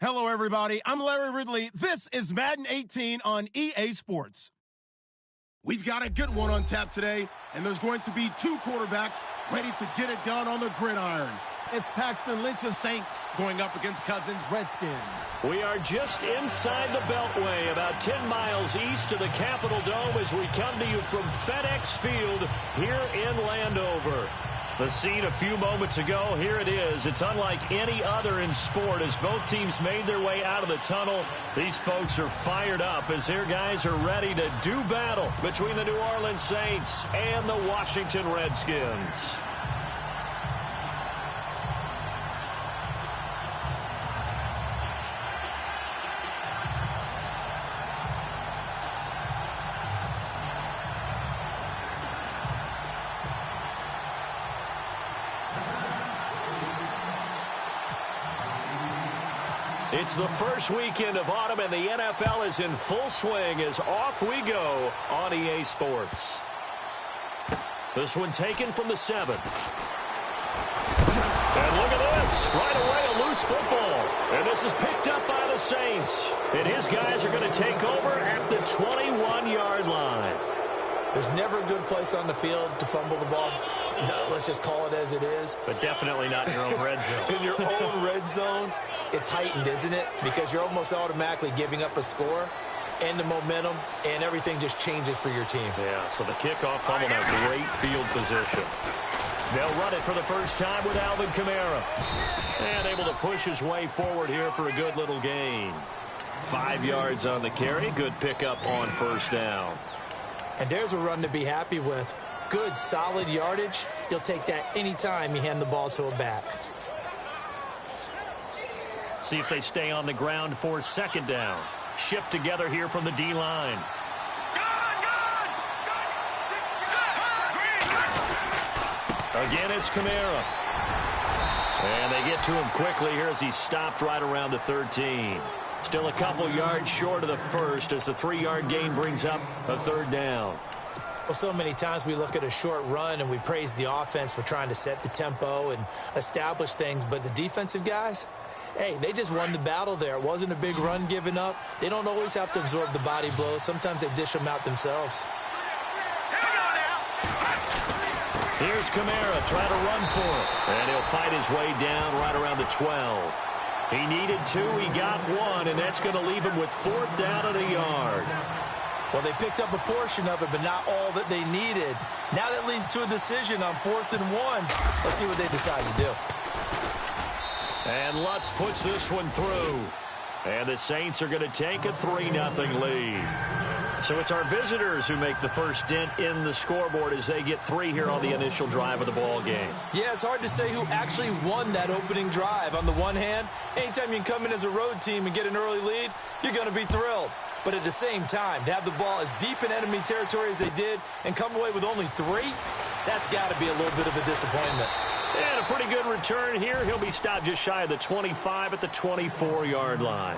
Hello, everybody. I'm Larry Ridley. This is Madden 18 on EA Sports. We've got a good one on tap today, and there's going to be two quarterbacks ready to get it done on the gridiron. It's Paxton Lynch's Saints going up against Cousins' Redskins. We are just inside the Beltway, about 10 miles east of the Capitol Dome as we come to you from FedEx Field here in Landover. The scene a few moments ago, here it is. It's unlike any other in sport as both teams made their way out of the tunnel. These folks are fired up as their guys are ready to do battle between the New Orleans Saints and the Washington Redskins. It's the first weekend of autumn, and the NFL is in full swing as off we go on EA Sports. This one taken from the 7. And look at this. Right away, a loose football. And this is picked up by the Saints. And his guys are going to take over at the 21-yard line. There's never a good place on the field to fumble the ball. No, let's just call it as it is. But definitely not in your own red zone. In your own red zone, it's heightened, isn't it? Because you're almost automatically giving up a score and the momentum, and everything just changes for your team. Yeah, so the kickoff fumble, now great field position. They'll run it for the first time with Alvin Kamara. And able to push his way forward here for a good little gain. 5 yards on the carry. Good pickup on first down. And there's a run to be happy with. Good, solid yardage. You'll take that anytime you hand the ball to a back. See if they stay on the ground for second down. Shift together here from the D-line. Again, it's Kamara. And they get to him quickly here as he stopped right around the 13. Still a couple yards short of the first as the 3-yard gain brings up a third down. Well, so many times we look at a short run and we praise the offense for trying to set the tempo and establish things, but the defensive guys, hey, they just won the battle there. It wasn't a big run given up. They don't always have to absorb the body blows. Sometimes they dish them out themselves. Here's Kamara trying to run for it. And he'll fight his way down right around the 12. He needed 2, he got 1, and that's going to leave him with 4th down and a yard. Well, they picked up a portion of it, but not all that they needed. Now that leads to a decision on 4th and 1. Let's see what they decide to do. And Lutz puts this one through. And the Saints are going to take a 3-0 lead. So it's our visitors who make the first dent in the scoreboard as they get 3 here on the initial drive of the ball game. Yeah, it's hard to say who actually won that opening drive. On the one hand, anytime you can come in as a road team and get an early lead, you're going to be thrilled. But at the same time, to have the ball as deep in enemy territory as they did and come away with only 3, that's got to be a little bit of a disappointment. And a pretty good return here. He'll be stopped just shy of the 25 at the 24-yard line.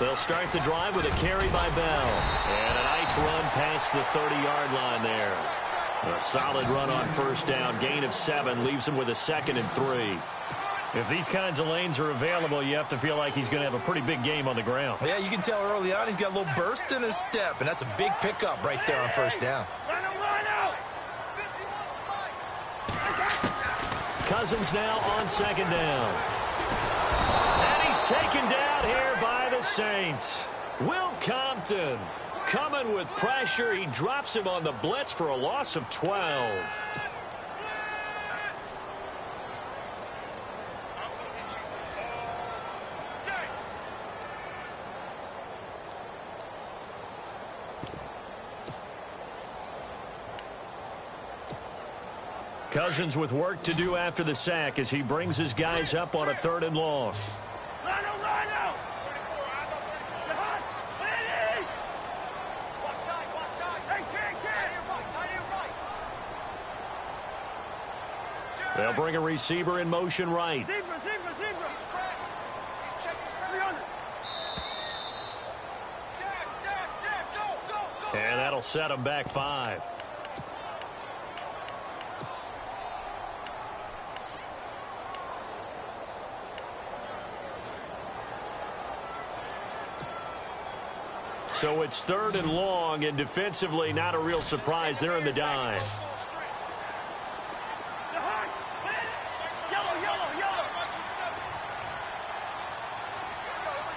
They'll start the drive with a carry by Bell. And a nice run past the 30-yard line there. A solid run on first down. Gain of 7 leaves him with a 2nd and 3. If these kinds of lanes are available, you have to feel like he's going to have a pretty big game on the ground. Yeah, you can tell early on he's got a little burst in his step, and that's a big pickup right there on first down. Cousins now on second down. And he's taken down here by the Saints. Will Compton coming with pressure. He drops him on the blitz for a loss of 12. Cousins with work to do after the sack as he brings his guys up on a 3rd and long. They'll bring a receiver in motion right. And that'll set him back 5. So it's 3rd and long, and defensively not a real surprise. They're in the dive.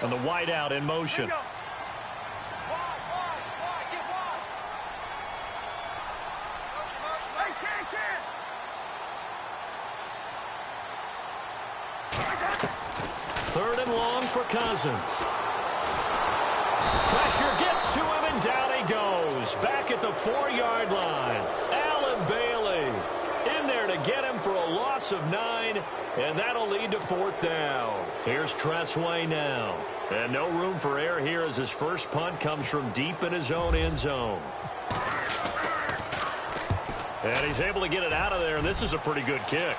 And the wideout in motion. Third and long for Cousins. Pressure gets to him, and down he goes. Back at the 4-yard line. Allen Bailey in there to get him for a loss of 9, and that'll lead to 4th down. Here's Tressway now. And no room for error here as his first punt comes from deep in his own end zone. And he's able to get it out of there, and this is a pretty good kick.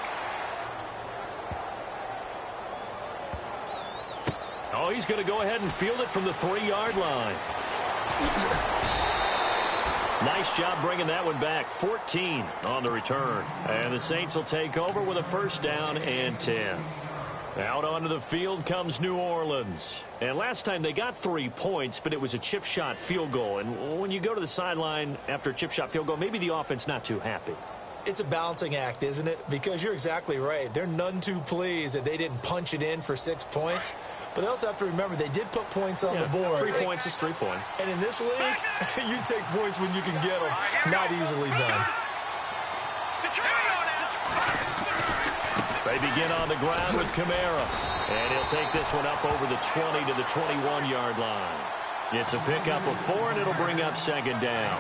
Oh, he's going to go ahead and field it from the 3-yard line. Nice job bringing that one back. 14 on the return. And the Saints will take over with a 1st down and 10. Out onto the field comes New Orleans. And last time they got 3 points, but it was a chip shot field goal. And when you go to the sideline after a chip shot field goal, maybe the offense not too happy. It's a balancing act, isn't it? Because you're exactly right. They're none too pleased that they didn't punch it in for 6 points. But they also have to remember they did put points on the board. 3 points is 3 points. And in this league, you take points when you can get them. Not easily done. They begin on the ground with Kamara. And he'll take this one up over the 20 to the 21-yard line. It's a pickup of 4, and it'll bring up 2nd down.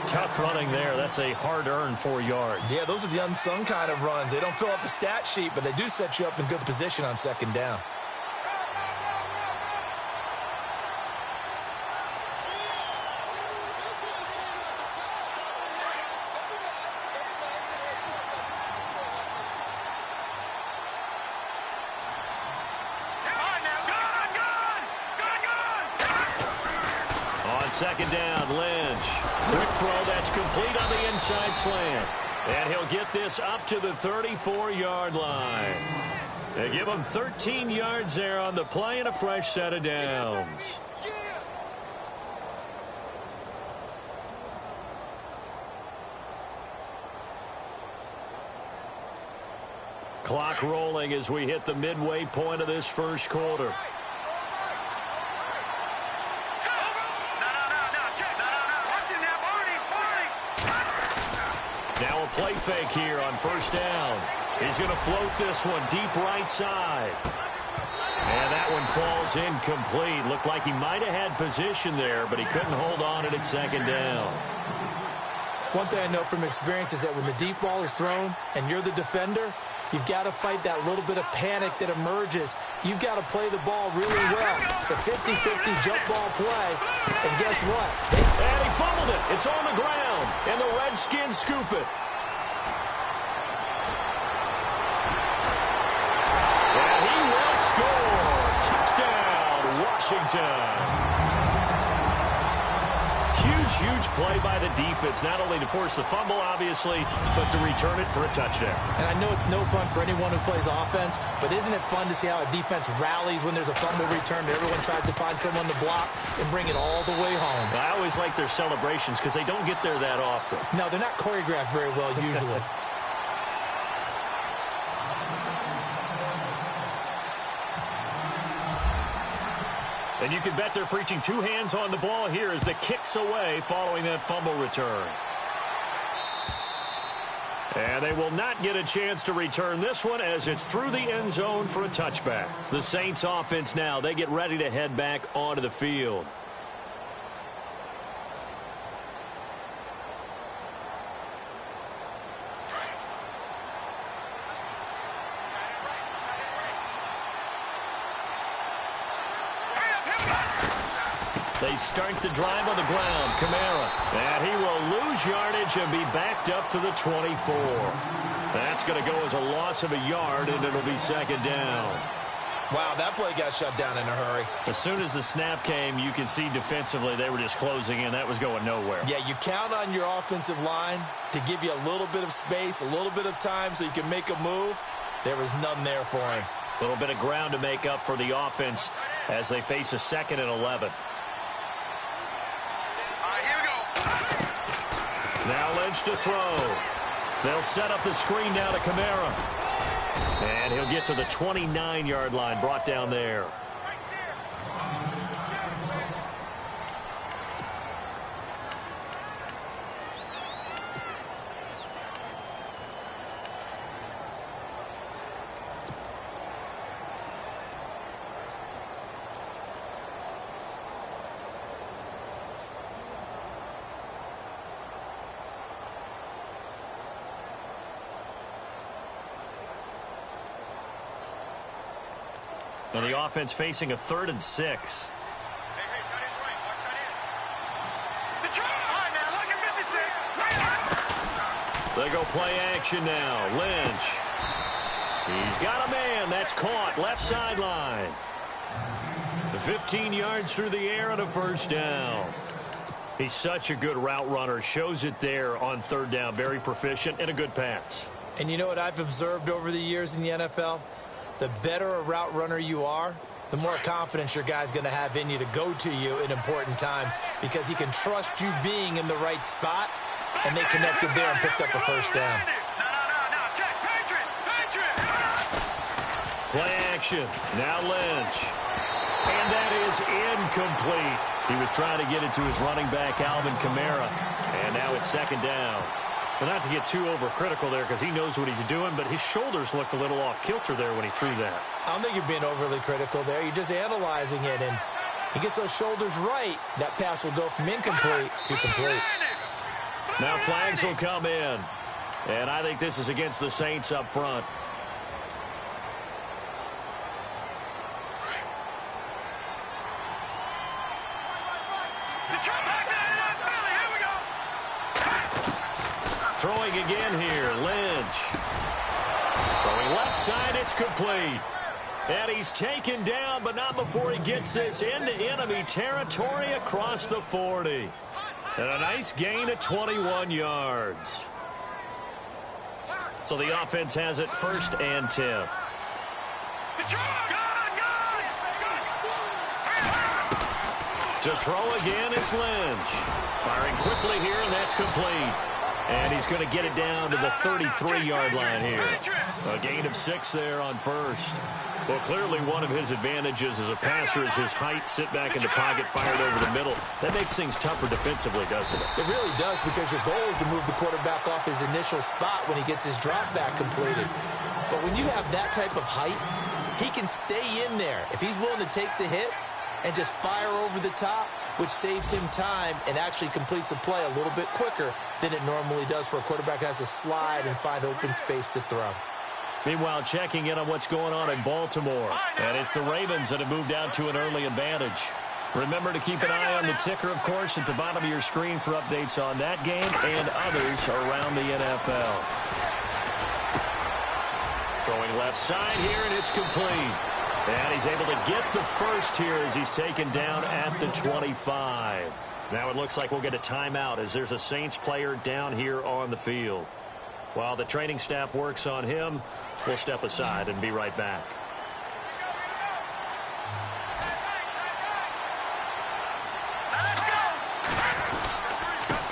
Tough running there. That's a hard-earned 4 yards. Yeah, those are the unsung kind of runs. They don't fill up the stat sheet, but they do set you up in good position on 2nd down. Second down, Lynch. Quick throw that's complete on the inside slant. And he'll get this up to the 34-yard line. They give him 13 yards there on the play and a fresh set of downs. Clock rolling as we hit the midway point of this first quarter. Now a play fake here on 1st down. He's going to float this one deep right side. And that one falls incomplete. Looked like he might have had position there, but he couldn't hold on it at 2nd down. One thing I know from experience is that when the deep ball is thrown and you're the defender, you've got to fight that little bit of panic that emerges. You've got to play the ball really well. It's a 50-50 jump ball play. And guess what? And he fumbled it. It's on the ground. And the Redskins scoop it. And he will score. Touchdown, Washington. Huge play by the defense, not only to force the fumble, obviously, but to return it for a touchdown. And I know it's no fun for anyone who plays offense, but isn't it fun to see how a defense rallies when there's a fumble return and everyone tries to find someone to block and bring it all the way home? I always like their celebrations because they don't get there that often. No, they're not choreographed very well usually. And you can bet they're preaching 2 hands on the ball here as the kick's away following that fumble return. And they will not get a chance to return this one as it's through the end zone for a touchback. The Saints offense now, they get ready to head back onto the field. They start the drive on the ground. Kamara. And he will lose yardage and be backed up to the 24. That's going to go as a loss of a yard, and it'll be second down. Wow, that play got shut down in a hurry. As soon as the snap came, you can see defensively they were just closing in. That was going nowhere. Yeah, you count on your offensive line to give you a little bit of space, a little bit of time so you can make a move. There was none there for him. A little bit of ground to make up for the offense as they face a 2nd and 11. Now Lynch to throw. They'll set up the screen now to Kamara. And he'll get to the 29-yard line, brought down there. And the offense facing a 3rd and 6. They go play action now. Lynch. He's got a man. That's caught. Left sideline. 15 yards through the air and a first down. He's such a good route runner. Shows it there on 3rd down. Very proficient and a good pass. And you know what I've observed over the years in the NFL? The better a route runner you are, the more confidence your guy's going to have in you to go to you in important times because he can trust you being in the right spot, and they connected there and picked up a first down. Play action. Now Lynch. And that is incomplete. He was trying to get it to his running back, Alvin Kamara. And now it's 2nd down. Well, not to get too overcritical there because he knows what he's doing, but his shoulders looked a little off kilter there when he threw that. I don't think you're being overly critical there. You're just analyzing it, and he gets those shoulders right. That pass will go from incomplete to complete. Now flags will come in, and I think this is against the Saints up front. Throwing again here, Lynch. Throwing left side, it's complete. And he's taken down, but not before he gets this into enemy territory across the 40. And a nice gain of 21 yards. So the offense has it 1st and 10. To throw again is Lynch. Firing quickly here, and that's complete. And he's going to get it down to the 33-yard line here. A gain of 6 there on 1st. Well, clearly one of his advantages as a passer is his height, sit back in the pocket, fired over the middle. That makes things tougher defensively, doesn't it? It really does, because your goal is to move the quarterback off his initial spot when he gets his drop back completed. But when you have that type of height, he can stay in there. If he's willing to take the hits and just fire over the top, which saves him time and actually completes a play a little bit quicker than it normally does for a quarterback who has to slide and find open space to throw. Meanwhile, checking in on what's going on in Baltimore. And it's the Ravens that have moved out to an early advantage. Remember to keep an eye on the ticker, of course, at the bottom of your screen for updates on that game and others around the NFL. Throwing left side here, and it's complete. And he's able to get the first here as he's taken down at the 25. Now it looks like we'll get a timeout as there's a Saints player down here on the field. While the training staff works on him, we'll step aside and be right back.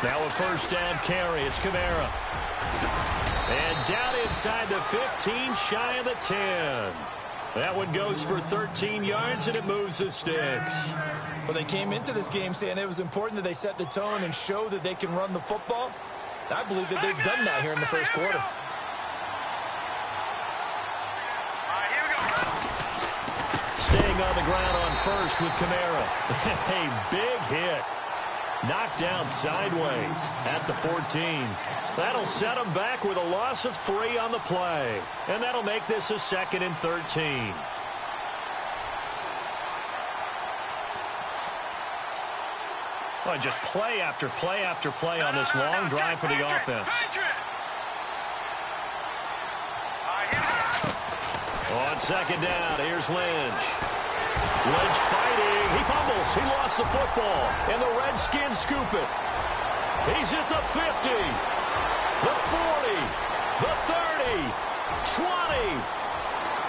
Now a first down carry. It's Kamara. And down inside the 15, shy of the 10. That one goes for 13 yards, and it moves the sticks. Well, they came into this game saying it was important that they set the tone and show that they can run the football. I believe that they've done that here in the first quarter. Staying on the ground on first with Kamara. A big hit. Knocked down sideways at the 14. That'll set him back with a loss of 3 on the play. And that'll make this a 2nd and 13. Well, just play after play after play on this long drive for the offense. On second down, here's Lynch. Lynch fighting. He fumbles. He lost the football. And the Redskins scoop it. He's at the 50, the 40, the 30, 20,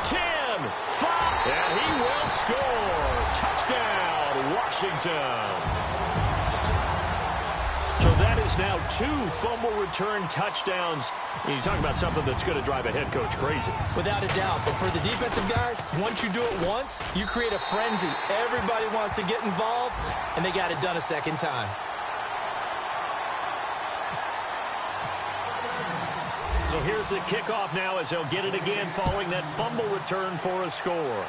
10, 5. And he will score. Touchdown, Washington. So that is now 2 fumble return touchdowns. And you talk about something that's going to drive a head coach crazy. Without a doubt. But for the defensive guys, once you do it once, you create a frenzy. Everybody wants to get involved, and they got it done a second time. So here's the kickoff now as they'll get it again following that fumble return for a score.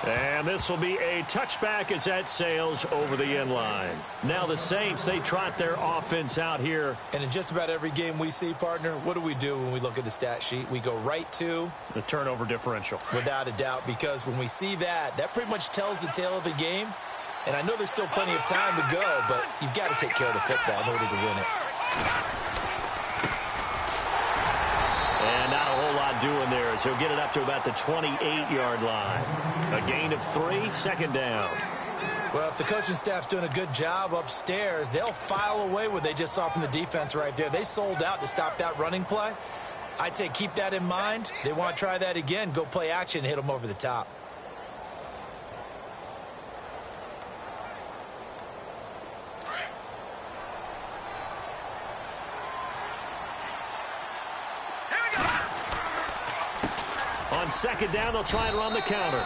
And this will be a touchback as that sails over the end line. Now the Saints, they trot their offense out here. And in just about every game we see, partner, what do we do when we look at the stat sheet? We go right to the turnover differential. Without a doubt, because when we see that, that pretty much tells the tale of the game. And I know there's still plenty of time to go, but you've got to take care of the football in order to win it. And not a whole lot doing there as he'll get it up to about the 28-yard line. A gain of 3, second down. Well, if the coaching staff's doing a good job upstairs, they'll file away what they just saw from the defense right there. They sold out to stop that running play. I'd say keep that in mind. They want to try that again. Go play action, hit them over the top. On second down, they'll try and run the counter.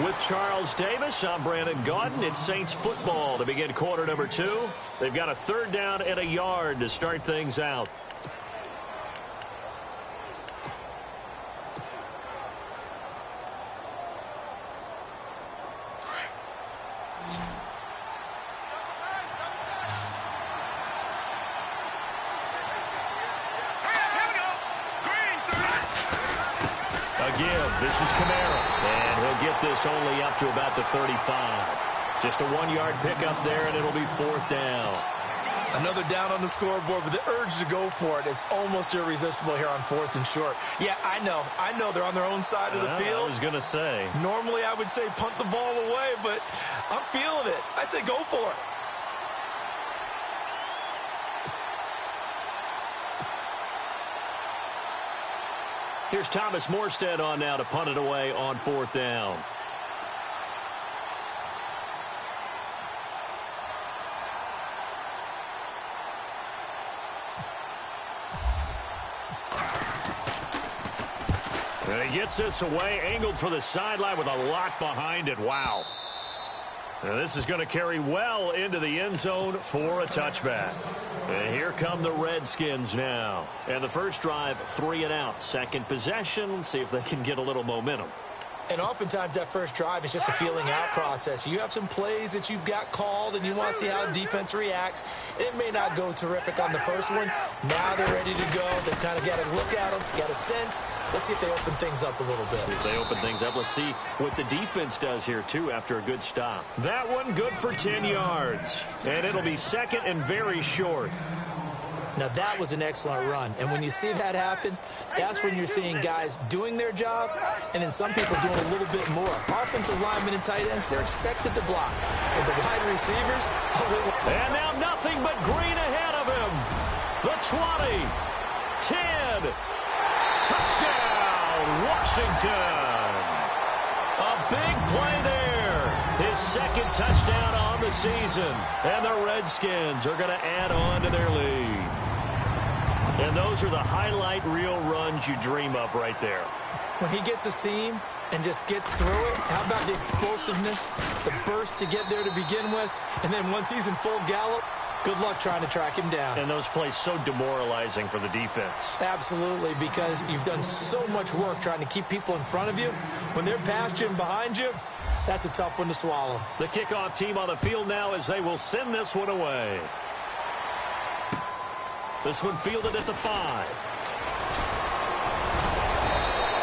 With Charles Davis, I'm Brandon Gaudin. It's Saints football to begin quarter number 2. They've got a third down and a yard to start things out. This is Kamara, and he'll get this only up to about the 35. Just a 1-yard pickup there, and it'll be 4th down. Another down on the scoreboard, but the urge to go for it is almost irresistible here on 4th and short. Yeah, I know they're on their own side of the field. I was going to say. Normally I would say punt the ball away, but I'm feeling it. I say go for it. Here's Thomas Morstead on now to punt it away on 4th down. And he gets this away, angled for the sideline with a lot behind it. Wow. And this is going to carry well into the end zone for a touchback. And here come the Redskins now. And the first drive, 3 and out. Second possession, let's see if they can get a little momentum. And oftentimes that first drive is just a feeling out process. You have some plays that you've got called and you want to see how defense reacts. It may not go terrific on the first one. Now they're ready to go. They've kind of got to look at them, got a sense. Let's see if they open things up a little bit. See if they open things up. Let's see what the defense does here, too, after a good stop. That one good for 10 yards. And it'll be second and very short. Now, that was an excellent run. And when you see that happen, that's when you're seeing guys doing their job and then some people doing a little bit more. Offensive linemen and tight ends, they're expected to block. But the wide receivers, and now nothing but green ahead of him. The 20, 10, touchdown, Washington. A big play there. His second touchdown on the season. And the Redskins are going to add on to their lead. And those are the highlight reel runs you dream of right there. When he gets a seam and just gets through it, how about the explosiveness, the burst to get there to begin with, and then once he's in full gallop, good luck trying to track him down. And those plays so demoralizing for the defense. Absolutely, because you've done so much work trying to keep people in front of you. When they're past you and behind you, that's a tough one to swallow. The kickoff team on the field now as they will send this one away. This one fielded at the 5.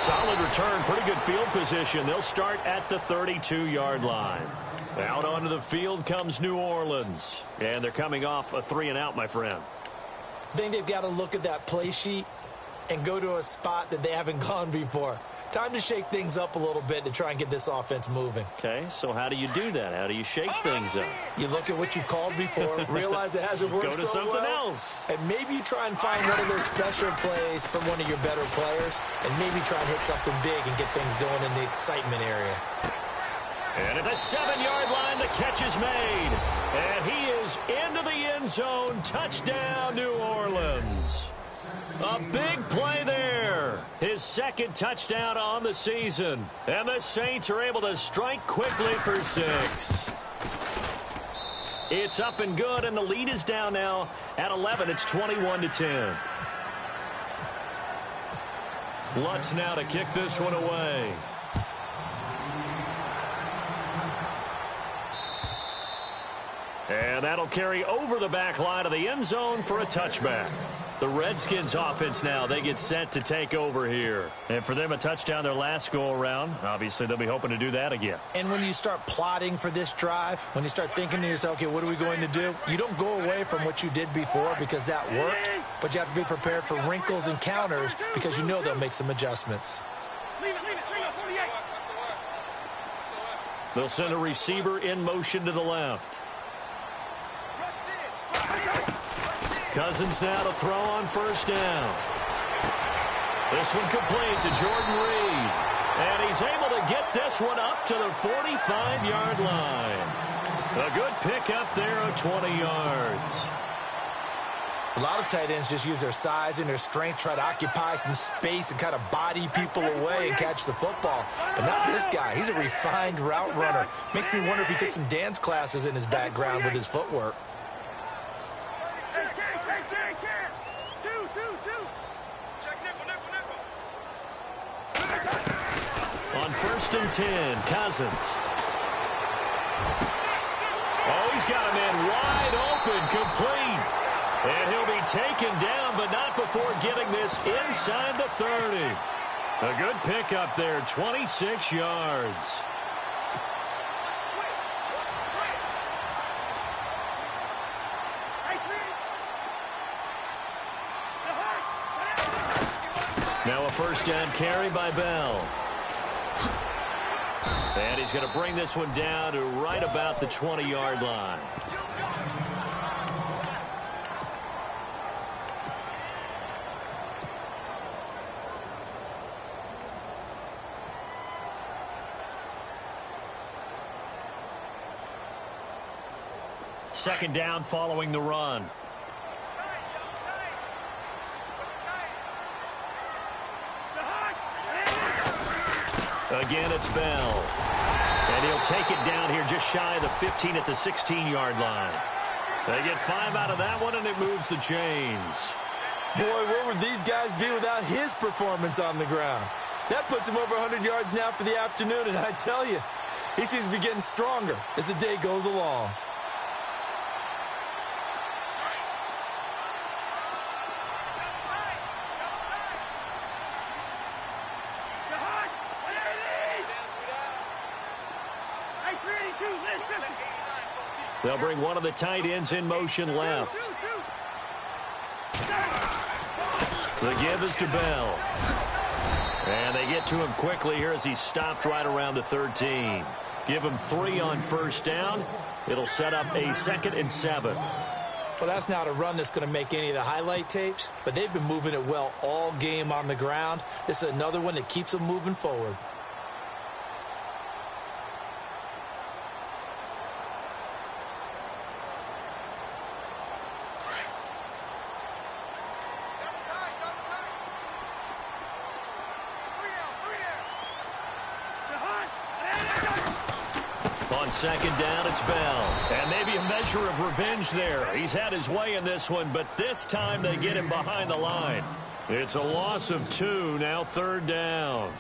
Solid return, pretty good field position. They'll start at the 32-yard line. Out onto the field comes New Orleans. And they're coming off a 3-and-out, my friend. I think they've got to look at that play sheet and go to a spot that they haven't gone before. Time to shake things up a little bit to try and get this offense moving. Okay, so how do you do that? How do you shake things up? You look at what you've called before, realize it hasn't worked Go to something else. And maybe you try and find one of those special plays from one of your better players, and maybe try and hit something big and get things going in the excitement area. And at the 7-yard line, the catch is made. And he is into the end zone. Touchdown, New Orleans. A big play there. His second touchdown on the season. And the Saints are able to strike quickly for 6. It's up and good, and the lead is down now at 11. It's 21-10. Lutz now to kick this one away. And that'll carry over the back line of the end zone for a touchback. The Redskins offense now, they get set to take over here. And for them, a touchdown their last go-around. Obviously, they'll be hoping to do that again. And when you start plotting for this drive, when you start thinking to yourself, okay, what are we going to do? You don't go away from what you did before because that worked, but you have to be prepared for wrinkles and counters because you know they'll make some adjustments. They'll send a receiver in motion to the left. Cousins now to throw on first down. This one complete to Jordan Reed. And he's able to get this one up to the 45-yard line. A good pickup there of 20 yards. A lot of tight ends just use their size and their strength, try to occupy some space and kind of body people away and catch the football. But not this guy. He's a refined route runner. Makes me wonder if he took some dance classes in his background with his footwork. On 1st and 10, Cousins. Oh, he's got a man wide open, complete. And he'll be taken down, but not before getting this inside the 30. A good pickup there, 26 yards. Now a first down carry by Bell. And he's going to bring this one down to right about the 20-yard line. Second down following the run. Again, it's Bell. And he'll take it down here just shy of the 15 at the 16-yard line. They get 5 out of that one, and it moves the chains. Boy, where would these guys be without his performance on the ground? That puts him over 100 yards now for the afternoon, and I tell you, he seems to be getting stronger as the day goes along. They'll bring one of the tight ends in motion left. The give is to Bell. And they get to him quickly here as he stopped right around the 13. Give him 3 on first down. It'll set up a 2nd and 7. Well, that's not a run that's going to make any of the highlight tapes, but they've been moving it well all game on the ground. This is another one that keeps them moving forward. On second down, it's Bell. And maybe a measure of revenge there. He's had his way in this one, but this time they get him behind the line. It's a loss of 2, now 3rd down.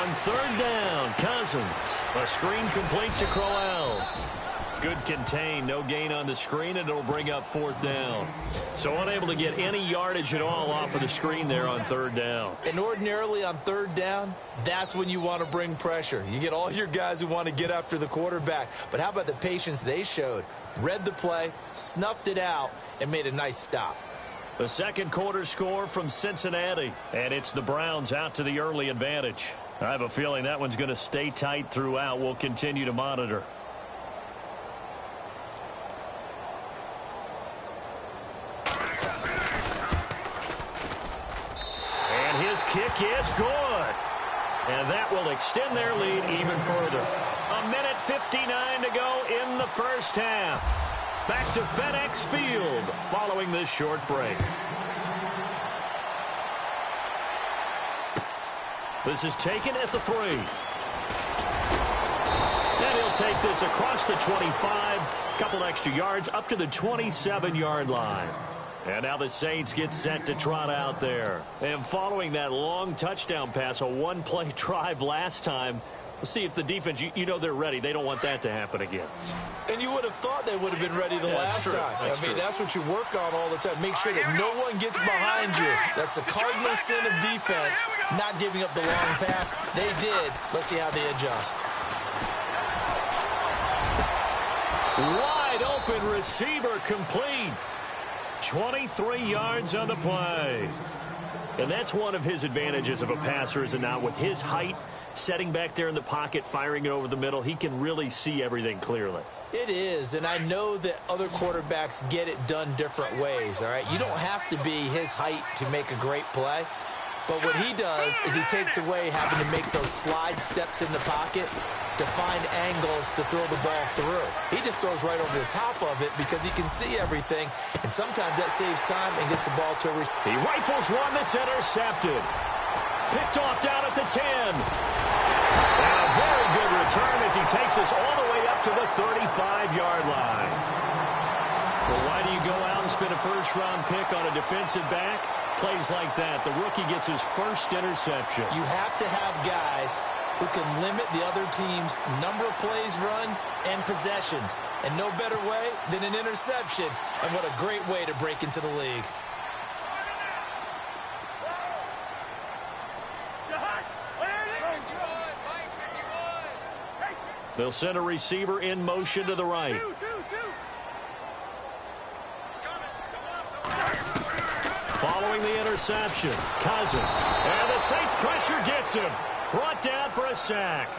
On third down, Cousins. A screen complete to Crowell. Good contain, no gain on the screen, and it'll bring up fourth down. So unable to get any yardage at all off of the screen there on third down. And ordinarily on third down, that's when you want to bring pressure. You get all your guys who want to get after the quarterback. But how about the patience they showed? Read the play, snuffed it out, and made a nice stop. The second quarter score from Cincinnati, and it's the Browns out to the early advantage. I have a feeling that one's going to stay tight throughout. We'll continue to monitor. And his kick is good. And that will extend their lead even further. 1:59 to go in the first half. Back to FedEx Field following this short break. This is taken at the 3. And he'll take this across the 25. Couple extra yards up to the 27-yard line. And now the Saints get set to trot out there. And following that long touchdown pass, a one-play drive last time, we'll see if the defense, you know they're ready. They don't want that to happen again. And you would have thought they would have been ready the last time. That's what you work on all the time. Make sure that no one gets behind you. That's the cardinal sin of defense, not giving up the long pass. They did. Let's see how they adjust. Wide open receiver complete. 23 yards on the play. And that's one of his advantages of a passer, is it not? With his height, setting back there in the pocket, firing it over the middle, he can really see everything clearly. It is, and I know that other quarterbacks get it done different ways, all right? You don't have to be his height to make a great play. But what he does is he takes away having to make those slide steps in the pocket to find angles to throw the ball through. He just throws right over the top of it because he can see everything, and sometimes that saves time and gets the ball to a receiver. He rifles one that's intercepted. Picked off down at the 10. And a very good return as he takes us all the way up to the 35-yard line. Well, why do you go out and spend a first-round pick on a defensive back? Plays like that. The rookie gets his first interception. You have to have guys who can limit the other team's number of plays run and possessions. And no better way than an interception. And what a great way to break into the league. They'll send a receiver in motion to the right. Following the interception, Cousins. And the Saints pressure gets him. Brought down for a sack.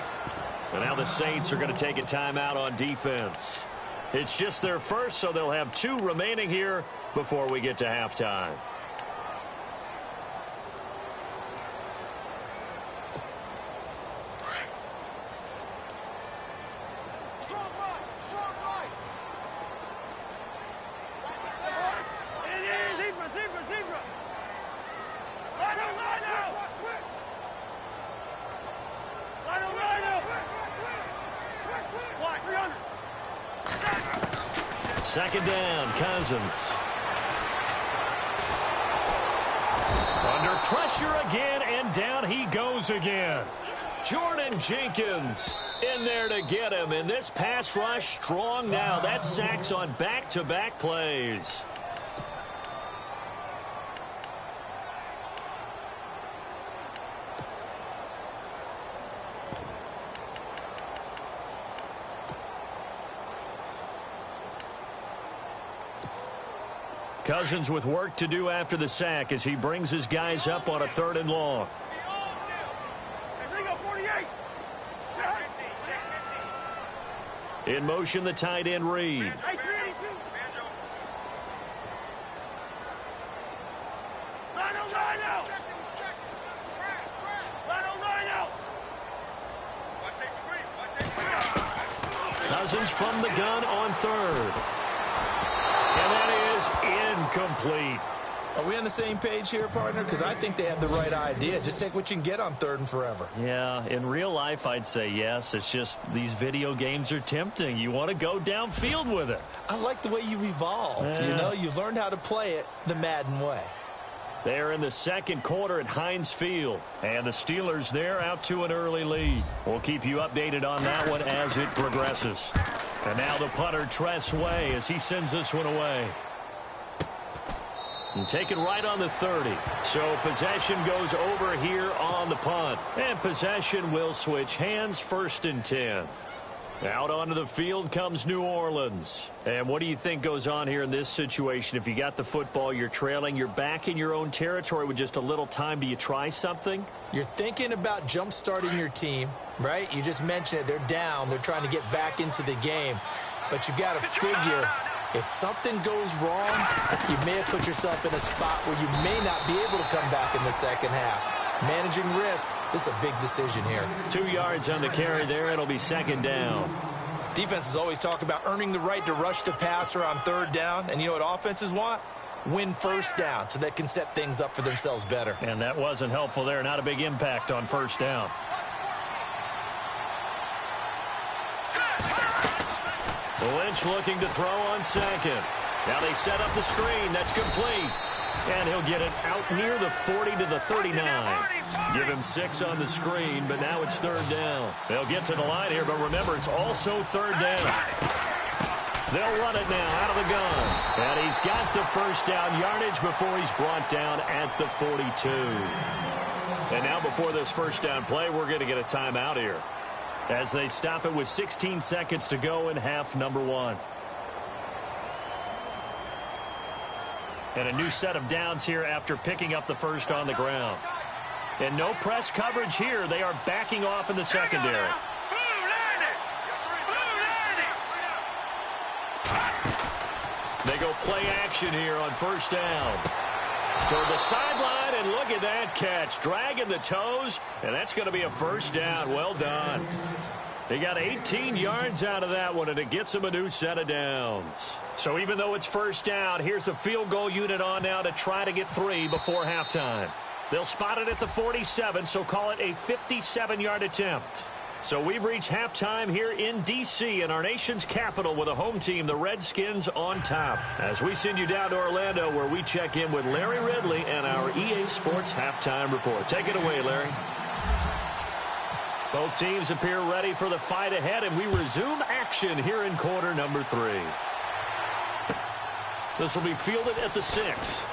And now the Saints are going to take a timeout on defense. It's just their first, so they'll have 2 remaining here before we get to halftime. Second down, Cousins. Under pressure again, and down he goes again. Jordan Jenkins in there to get him, and this pass rush strong now. That sacks on back-to-back plays. Cousins with work to do after the sack as he brings his guys up on a 3rd and long. In motion, the tight end Reed. Cousins from the gun on 3rd. And that is incomplete. Are we on the same page here, partner? Because I think they have the right idea. Just take what you can get on 3rd and forever. Yeah, in real life, I'd say yes. It's just these video games are tempting. You want to go downfield with it. I like the way you've evolved. You know, you've learned how to play it the Madden way. They're in the second quarter at Heinz Field. And the Steelers, they're out to an early lead. We'll keep you updated on that one as it progresses. And now the punter, Tress Way, as he sends this one away. And taken right on the 30. So possession goes over here on the punt. And possession will switch hands, 1st and 10. Out onto the field comes New Orleans. And what do you think goes on here in this situation? If you got the football, you're trailing, you're back in your own territory with just a little time. Do you try something? You're thinking about jump-starting your team, right? You just mentioned it. They're down. They're trying to get back into the game. But you've got to figure, if something goes wrong, you may have put yourself in a spot where you may not be able to come back in the second half. Managing risk, this is a big decision here. 2 yards on the carry there. It'll be 2nd down. Defenses always talk about earning the right to rush the passer on 3rd down. And you know what offenses want? Win 1st down so they can set things up for themselves better. And that wasn't helpful there. Not a big impact on 1st down. Lynch looking to throw on 2nd. Now they set up the screen. That's complete. And he'll get it out near the 40 to the 39. Give him 6 on the screen, but now it's 3rd down. They'll get to the line here, but remember, it's also 3rd down. They'll run it now out of the gun. And he's got the 1st down yardage before he's brought down at the 42. And now before this 1st down play, we're going to get a timeout here, as they stop it with 16 seconds to go in half number 1. And a new set of downs here after picking up the 1st on the ground. And no press coverage here. They are backing off in the secondary. They go play action here on 1st down. Toward the sideline, and look at that catch. Dragging the toes, and that's going to be a 1st down. Well done. They got 18 yards out of that one, and it gets them a new set of downs. So even though it's 1st down, here's the field goal unit on now to try to get 3 before halftime. They'll spot it at the 47, so call it a 57-yard attempt. So we've reached halftime here in D.C. in our nation's capital with a home team, the Redskins, on top. As we send you down to Orlando, where we check in with Larry Ridley and our EA Sports Halftime Report. Take it away, Larry. Both teams appear ready for the fight ahead, and we resume action here in quarter number 3. This will be fielded at the 6.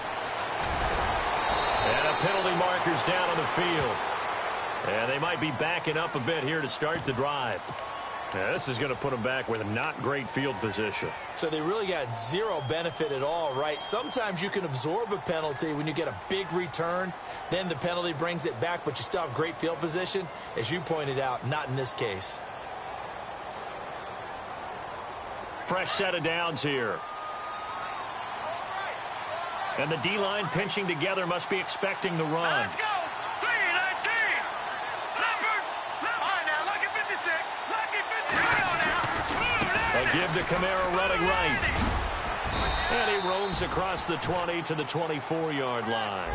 And a penalty marker's down on the field. And they might be backing up a bit here to start the drive. Yeah, this is going to put them back with a not great field position. So they really got zero benefit at all, right? Sometimes you can absorb a penalty when you get a big return. Then the penalty brings it back, but you still have great field position. As you pointed out, not in this case. Fresh set of downs here. And the D-line pinching together must be expecting the run. Let's go. 3-19. Leopard. All right, now, lucky 56. Lucky 56. A give to Kamara running right. And he roams across the 20 to the 24-yard line.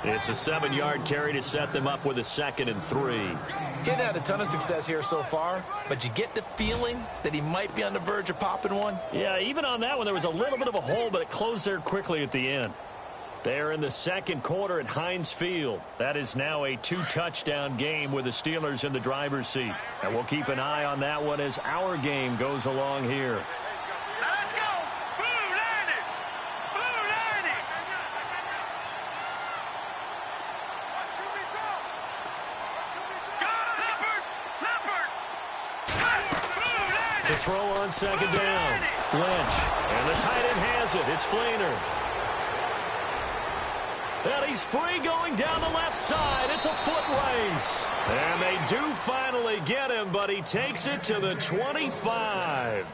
It's a 7-yard carry to set them up with a 2nd and 3. Getting had a ton of success here so far, but you get the feeling that he might be on the verge of popping one. Yeah, even on that one, there was a little bit of a hole, but it closed there quickly at the end. They're in the second quarter at Heinz Field. That is now a 2-touchdown game with the Steelers in the driver's seat. And we'll keep an eye on that one as our game goes along here. Let's go. Blue 90. Blue 90. Go, Leopard. Leopard. To throw on 2nd down. Lynch. And the tight end has it. It's Fleener. And he's free going down the left side. It's a foot race. And they do finally get him, but he takes it to the 25.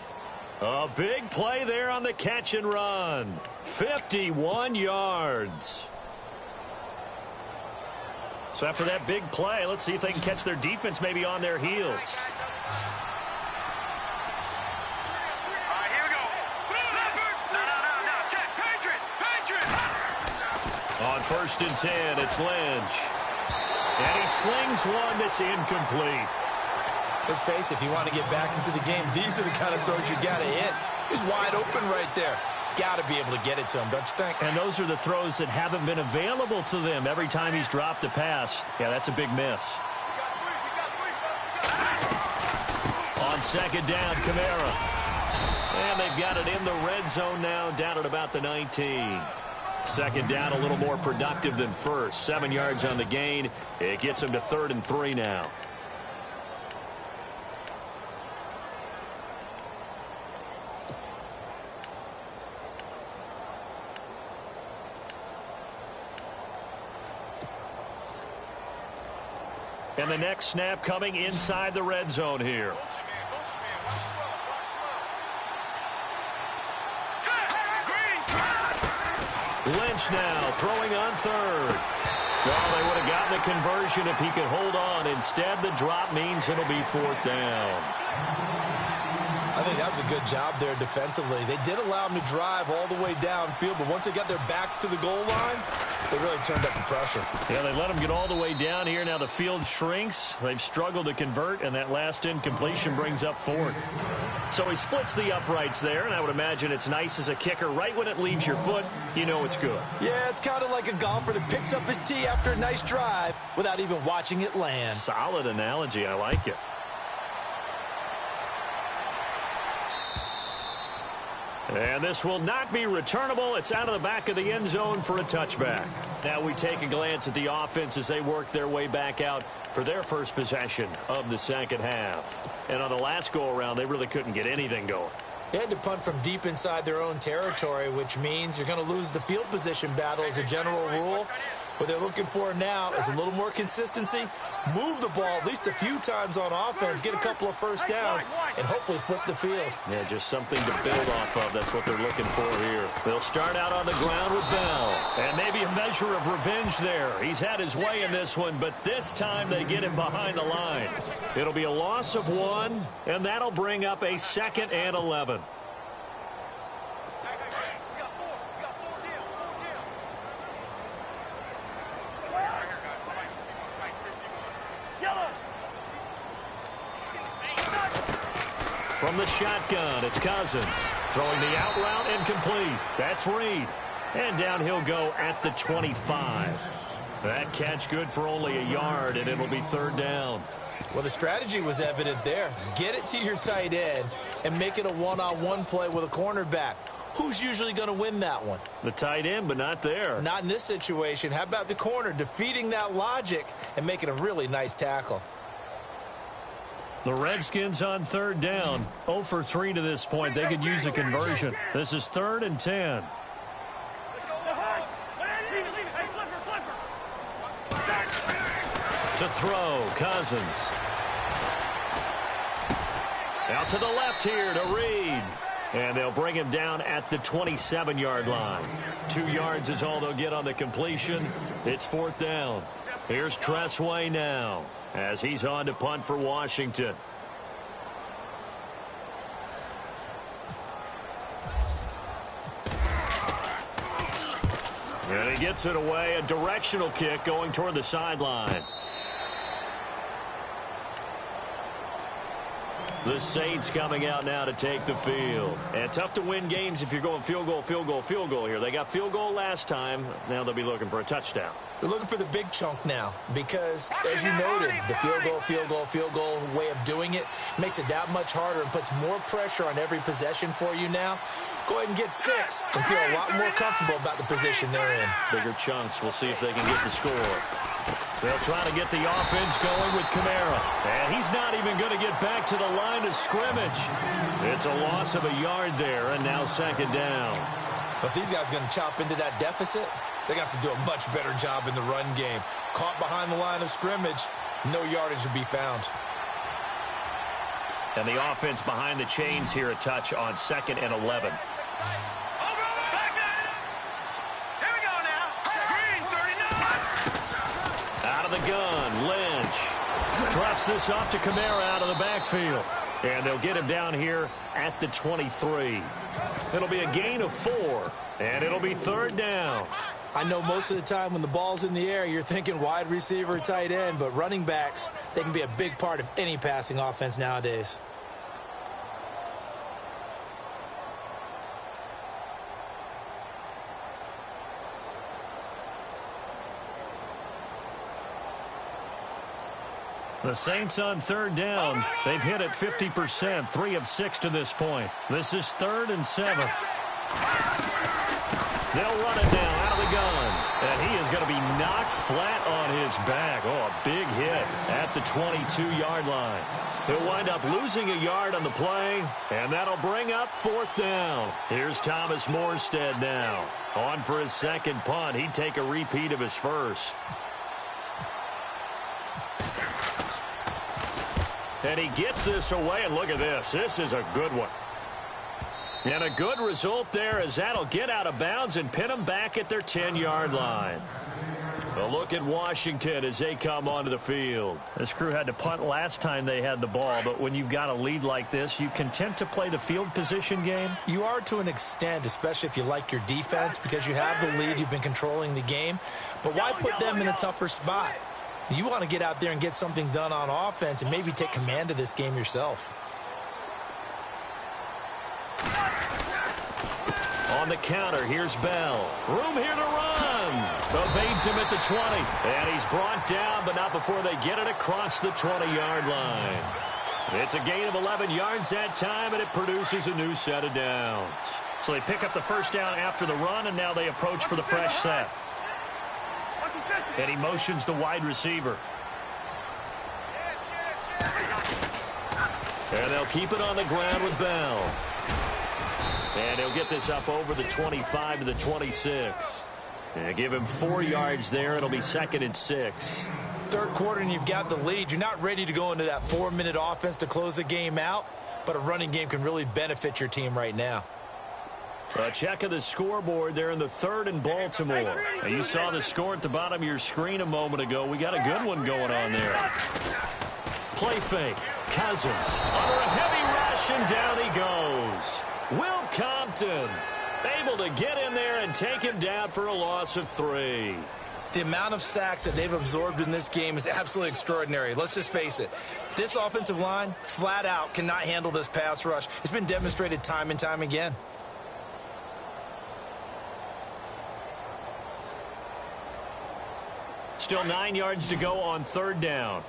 A big play there on the catch and run. 51 yards. So after that big play, let's see if they can catch their defense maybe on their heels. On 1st and 10, it's Lynch. And he slings one that's incomplete. Let's face it, if you want to get back into the game, these are the kind of throws you got to hit. He's wide open right there. got to be able to get it to him, don't you think? And those are the throws that haven't been available to them every time he's dropped a pass. Yeah, that's a big miss. On second down, Kamara. And they've got it in the red zone now, down at about the 19. Second down, a little more productive than first. 7 yards on the gain. It gets them to 3rd and 3 now. And the next snap coming inside the red zone here. Lynch now throwing on 3rd. Well, they would have gotten the conversion if he could hold on. Instead, the drop means it'll be 4th down. I think that was a good job there defensively. They did allow him to drive all the way downfield, but once they got their backs to the goal line, they really turned up the pressure. Yeah, they let him get all the way down here. Now the field shrinks. They've struggled to convert, and that last incompletion brings up 4th. So he splits the uprights there, and I would imagine it's nice as a kicker. Right when it leaves your foot, you know it's good. Yeah, it's kind of like a golfer that picks up his tee after a nice drive without even watching it land. Solid analogy. I like it. And this will not be returnable. It's out of the back of the end zone for a touchback. Now we take a glance at the offense as they work their way back out for their first possession of the second half. And on the last go-around, they really couldn't get anything going. They had to punt from deep inside their own territory, which means you're going to lose the field position battle as a general rule. What they're looking for now is a little more consistency, move the ball at least a few times on offense, get a couple of first downs, and hopefully flip the field. Yeah, just something to build off of. That's what they're looking for here. They'll start out on the ground with Bell. And maybe a measure of revenge there. He's had his way in this one, but this time they get him behind the line. It'll be a loss of 1, and that'll bring up a 2nd and 11. From the shotgun, it's Cousins. Throwing the out route incomplete. That's Reed. And down he'll go at the 25. That catch good for only a yard, and it'll be 3rd down. Well, the strategy was evident there. Get it to your tight end and make it a one-on-one play with a cornerback. Who's usually going to win that one? The tight end, but not there. Not in this situation. How about the corner defeating that logic and making a really nice tackle? The Redskins on 3rd down. 0 for 3 to this point. They could use a conversion. This is 3rd and 10. To throw, Cousins. Out to the left here to Reed. And they'll bring him down at the 27-yard line. 2 yards is all they'll get on the completion. It's 4th down. Here's Tressway now as he's on to punt for Washington. And he gets it away. A directional kick going toward the sideline. The Saints coming out now to take the field. And tough to win games if you're going field goal, field goal, field goal here. They got field goal last time. Now they'll be looking for a touchdown. They're looking for the big chunk now because, as you noted, the field goal way of doing it makes it that much harder and puts more pressure on every possession for you now. Go ahead and get 6 and feel a lot more comfortable about the position they're in. Bigger chunks. We'll see if they can get the score. They'll try to get the offense going with Kamara. And he's not even going to get back to the line of scrimmage. It's a loss of a yard there, and now 2nd down. But these guys are going to chop into that deficit. They got to do a much better job in the run game. Caught behind the line of scrimmage, no yardage to be found. And the offense behind the chains here, a touch on 2nd and 11. Out of the gun, Lynch drops this off to Kamara out of the backfield. And they'll get him down here at the 23. It'll be a gain of 4, and it'll be 3rd down. I know most of the time when the ball's in the air, you're thinking wide receiver, tight end, but running backs, they can be a big part of any passing offense nowadays. The Saints on third down. They've hit it 50%, 3 of 6 to this point. This is 3rd and 7. They'll run it now out of the gun. And he is going to be knocked flat on his back. Oh, a big hit at the 22-yard line. He'll wind up losing a yard on the play, and that'll bring up 4th down. Here's Thomas Morstead now. On for his second punt. He'd take a repeat of his first. And he gets this away, and look at this. This is a good one. And a good result there as that'll get out of bounds and pin them back at their 10-yard line. A look at Washington as they come onto the field. This crew had to punt last time they had the ball, but when you've got a lead like this, you content to play the field position game? You are to an extent, especially if you like your defense, because you have the lead, you've been controlling the game. But why put them in a tougher spot? You want to get out there and get something done on offense and maybe take command of this game yourself. On the counter, here's Bell. Room here to run. Evades him at the 20. And he's brought down, but not before they get it across the 20-yard line. It's a gain of 11 yards that time, and it produces a new set of downs. So they pick up the first down after the run, and now they approach for the fresh set. And he motions the wide receiver. And they'll keep it on the ground with Bell. And he'll get this up over the 25 to the 26. And give him 4 yards there. It'll be 2nd and 6. Third quarter and you've got the lead. You're not ready to go into that 4-minute offense to close the game out, but a running game can really benefit your team right now. A check of the scoreboard there in the 3rd and Baltimore. Now, you saw the score at the bottom of your screen a moment ago. We got a good one going on there. Play fake. Cousins under a heavy rush, and down he goes. Will Compton able to get in there and take him down for a loss of 3. The amount of sacks that they've absorbed in this game is absolutely extraordinary. Let's just face it. This offensive line, flat out, cannot handle this pass rush. It's been demonstrated time and time again. Still 9 yards to go on 3rd down.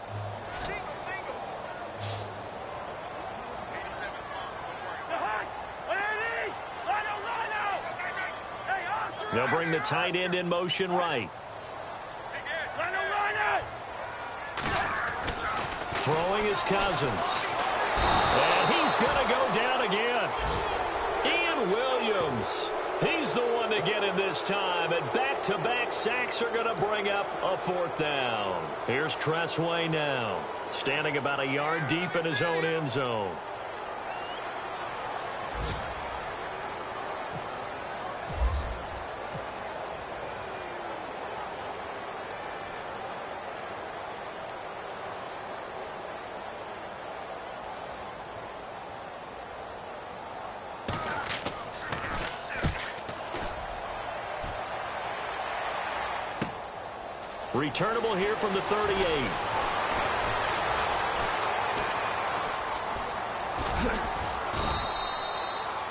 They'll bring the tight end in motion right. Throwing is Cousins. And he's going to go down again. Ian Williams. He's the one to get him this time. And back-to-back sacks are going to bring up a 4th down. Here's Tressway now. Standing about a yard deep in his own end zone. Returnable here from the 38.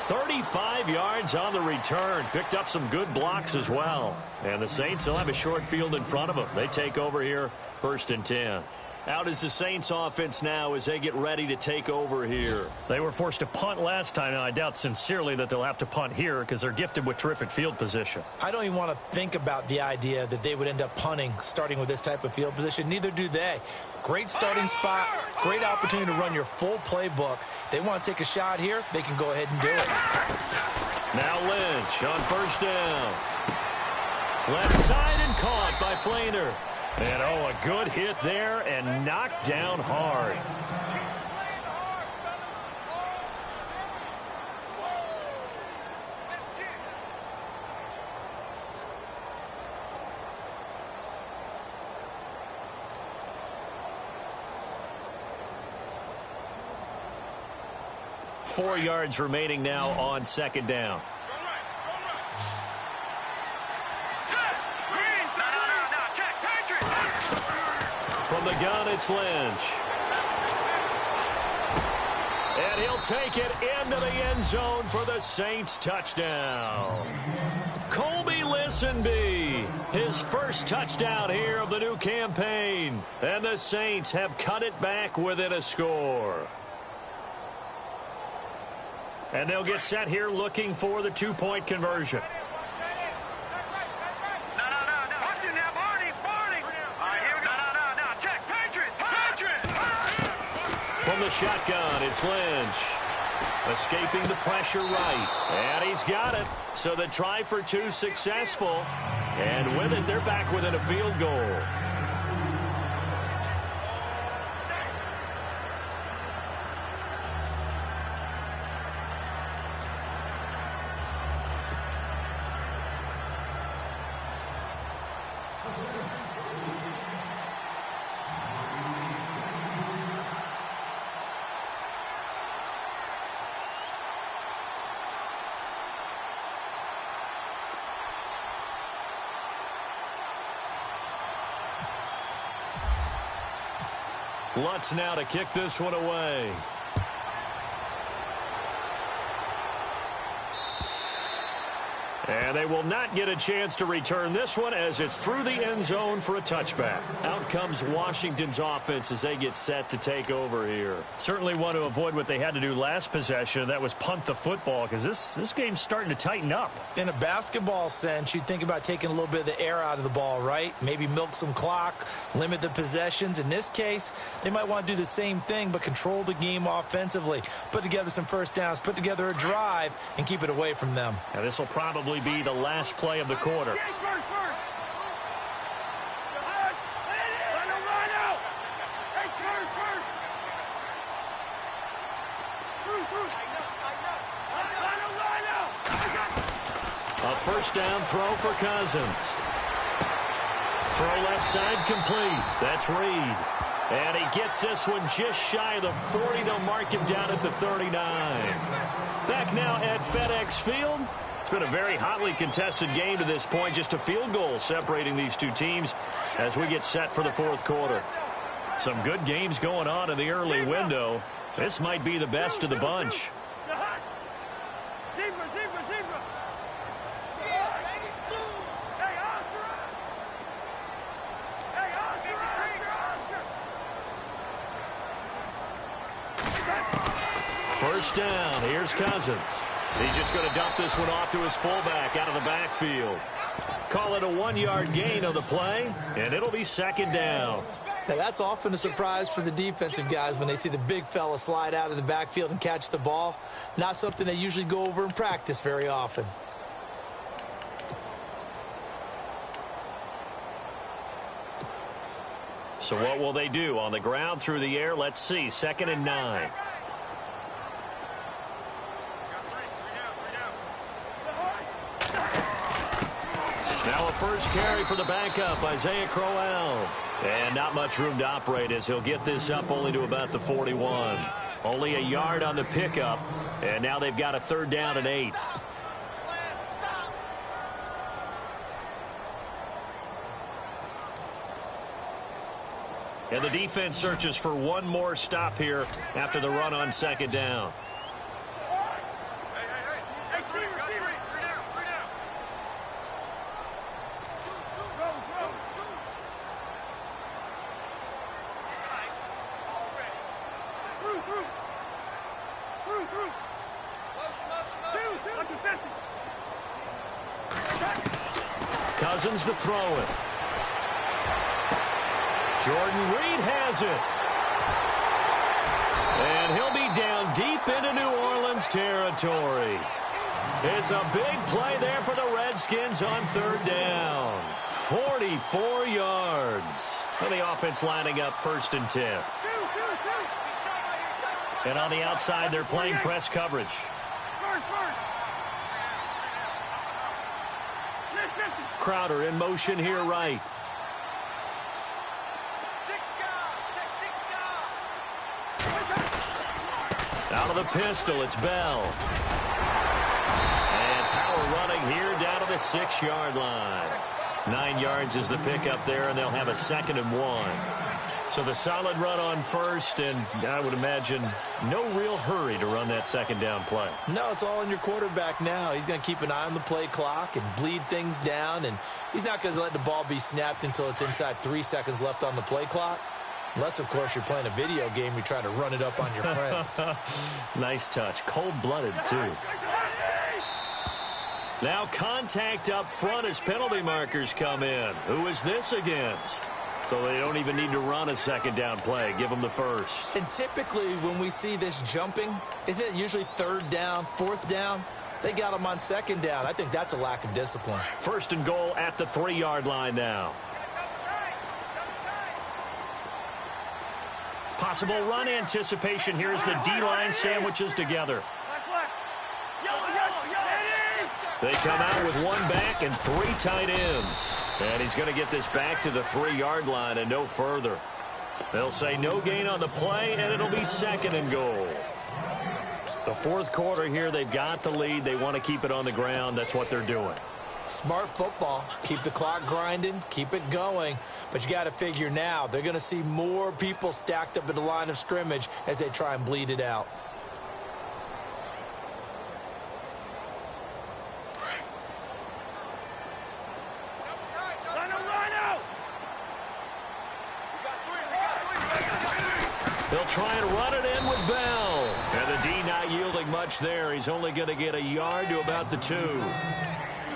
"35 yards on the return. Picked up some good blocks as well. And the Saints will have a short field in front of them. They take over here, 1st and 10. Out is the Saints offense now as they get ready to take over here. They were forced to punt last time, and I doubt sincerely that they'll have to punt here because they're gifted with terrific field position. I don't even want to think about the idea that they would end up punting starting with this type of field position. Neither do they. Great starting spot, great opportunity to run your full playbook. If they want to take a shot here, they can go ahead and do it. Now Lynch on 1st down. Left side and caught by Flainer. And, a good hit there and knocked down hard. Four yards remaining now on 2nd down. From the gun, it's Lynch. And he'll take it into the end zone for the Saints touchdown. Colby Listenby, his first touchdown here of the new campaign. And the Saints have cut it back within a score. And they'll get set here looking for the two-point conversion. From the shotgun, it's Lynch. Escaping the pressure right. And he's got it. So the try for two successful. And with it, they're back within a field goal. Lutz now to kick this one away. And they will not get a chance to return this one as it's through the end zone for a touchback. Out comes Washington's offense as they get set to take over here. Certainly want to avoid what they had to do last possession. That was punt the football because this game's starting to tighten up. In a basketball sense, you think about taking a little bit of the air out of the ball, right? Maybe milk some clock, limit the possessions. In this case, they might want to do the same thing but control the game offensively. Put together some first downs, put together a drive, and keep it away from them. Now this will probably be the last play of the quarter. A first down throw for Cousins. Throw left side complete. That's Reed. And he gets this one just shy of the 40. They'll mark him down at the 39. Back now at FedEx Field. It's been a very hotly contested game to this point. Just a field goal separating these two teams as we get set for the fourth quarter. Some good games going on in the early window. This might be the best of the bunch. First down. Here's Cousins. He's just going to dump this one off to his fullback out of the backfield. Call it a 1-yard gain on the play, and it'll be second down. Now, that's often a surprise for the defensive guys when they see the big fella slide out of the backfield and catch the ball. Not something they usually go over in practice very often. So what will they do? On the ground, through the air, let's see. 2nd and 9. Now a first carry for the backup, Isaiah Crowell. And not much room to operate as he'll get this up only to about the 41. Only a yard on the pickup, and now they've got a 3rd down and 8. And the defense searches for one more stop here after the run on 2nd down. Cousins to throw it. Jordan Reed has it. And he'll be down deep into New Orleans territory. It's a big play there for the Redskins on 3rd down. 44 yards. And the offense lining up 1st and 10. And on the outside, they're playing press coverage. Crowder in motion here right. Out of the pistol, it's Bell. And power running here down to the 6-yard line. 9 yards is the pickup there, and they'll have a 2nd and 1. So the solid run on first, and I would imagine no real hurry to run that second down play. No, it's all on your quarterback now. He's going to keep an eye on the play clock and bleed things down, and he's not going to let the ball be snapped until it's inside 3 seconds left on the play clock. Unless, of course, you're playing a video game, you try to run it up on your friend. Nice touch. Cold-blooded, too. Now contact up front as penalty markers come in. Who is this against? So they don't even need to run a second down play. Give them the first. And typically when we see this jumping, isn't it usually third down, fourth down? They got them on second down. I think that's a lack of discipline. First and goal at the 3-yard line now. Possible run anticipation. Here's the D-line sandwiches together. They come out with one back and 3 tight ends. And he's going to get this back to the 3-yard line and no further. They'll say no gain on the play, and it'll be second and goal. The fourth quarter here, they've got the lead. They want to keep it on the ground. That's what they're doing. Smart football. Keep the clock grinding. Keep it going. But you got to figure now, they're going to see more people stacked up at the line of scrimmage as they try and bleed it out. They'll try and run it in with Bell. And the D not yielding much there. He's only going to get a yard to about the 2.